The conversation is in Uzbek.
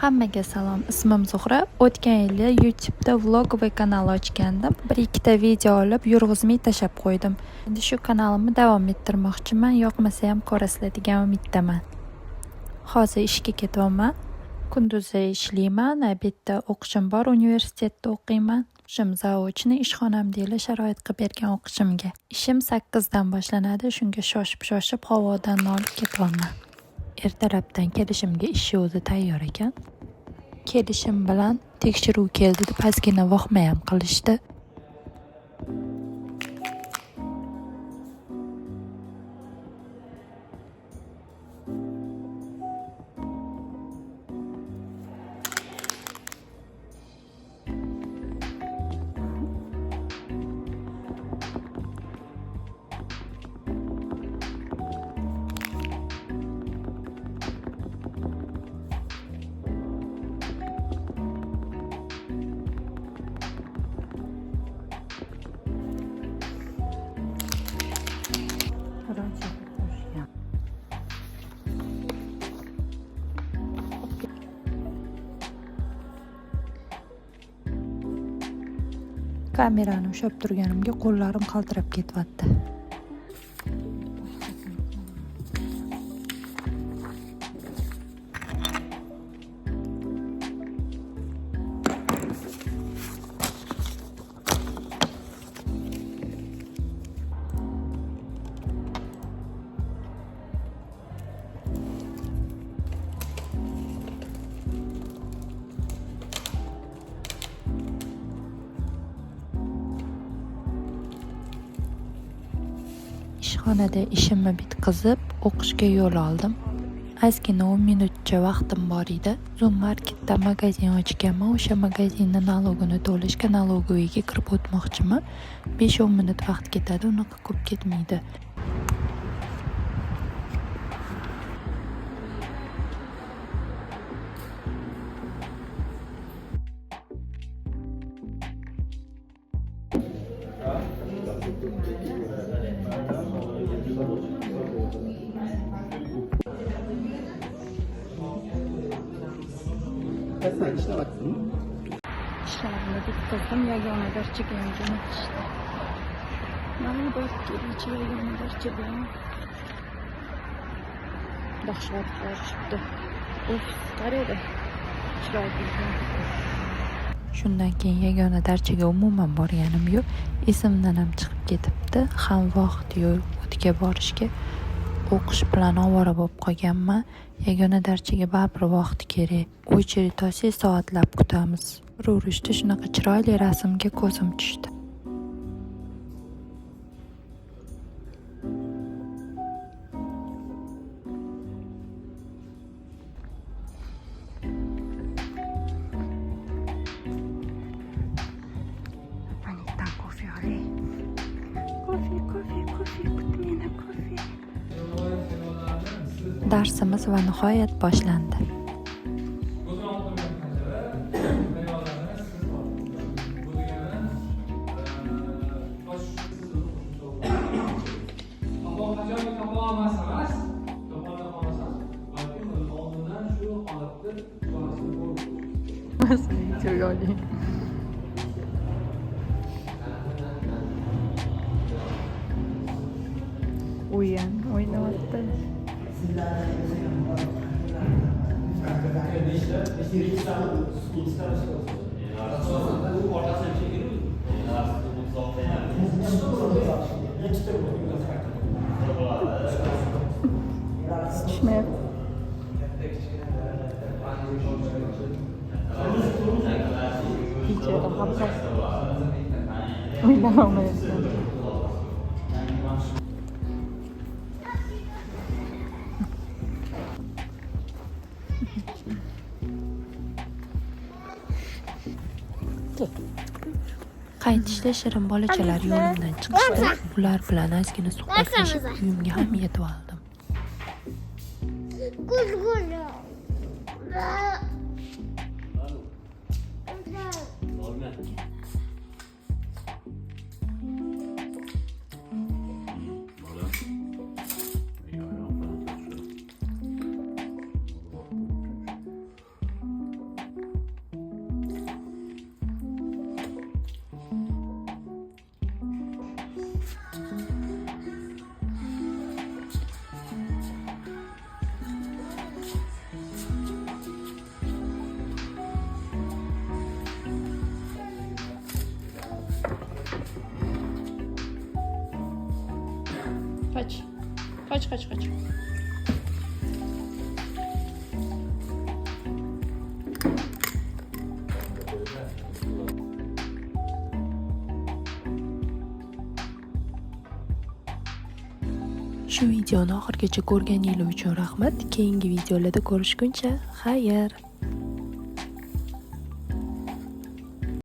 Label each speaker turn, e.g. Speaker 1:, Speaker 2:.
Speaker 1: Hammaga salom, ismim Zuhra. O'tgan yili YouTube'da vlog va kanal ochgandim. 1-2 video olib, yurg'izmay tashab qo'ydim. Endi shu kanalimni davom ettirmoqchiman. Yoqmasa ham ko'rasizlar degan umiddaman. Hozir ishga ketyapman. Kunduzi ishlayman, obedda o'qishim bor, universitetda o'qiyman. Ishim zaochni ishxonamda sharoit qilib bergan o'qishimga. Ishim 8 dan boshlanadi, shunga shoshib havodan olib ketyapman. Ertalabdan kelishimga ish o'zi tayyor ekan. Kelishim bilan tekshiruv keldi deb ozgina vahma ham qilishdi. Kamerani ushlab turganimga qo'llarim qaltirab ketyapti. Ishxonada ishimni bitkazib, o'qishga yo'l oldim. Ozgina 10 minutcha vaqtim bor edi. Zoom Marketda magazin ochganman. O'sha magazinning nalogini to'lashga nalogoviga kirib o'tmoqchiman. 5-10 minut vaqt ketadi, unaqa ko'p ketmaydi. İşlerimni bitkazdim, yagona darchaga ham jo'natishdi. Mana borib keluvchi yagona darcha bilan dahshat qilishibdi. Ofis qaraydi. Chiroyli. Shundan keyin yagona darchaga umuman borganim yo'q. Esimdan ham chiqib ketibdi. Ham vaqt yo'q o'tga borishga. O'qish bilan ovora bo'lib qolganman. Yagona darchaga baribir vaqt kerak. Очередь olsa soatlab kutamiz. Urishda shunaqa chiroyli rasmga ko'zim tushdi. Anitdan kofe oling. Kofe, kutmanglar kofe. Darsimiz va nihoyat boshlandi. Chiroyli. O'ynayapti. Tushmayapti. Icheri habsas. O'ynayapti. Qaytishda shirin bolachalar yo'limdan chiqishdi. Ular bilan ozgina suhbatlashib, uyimga ham yetib oldim. Qoch. Qoch.
Speaker 2: Shu videoni oxirigacha ko'rganingiz uchun rahmat. Keyingi videolarda ko'rishguncha, xayr.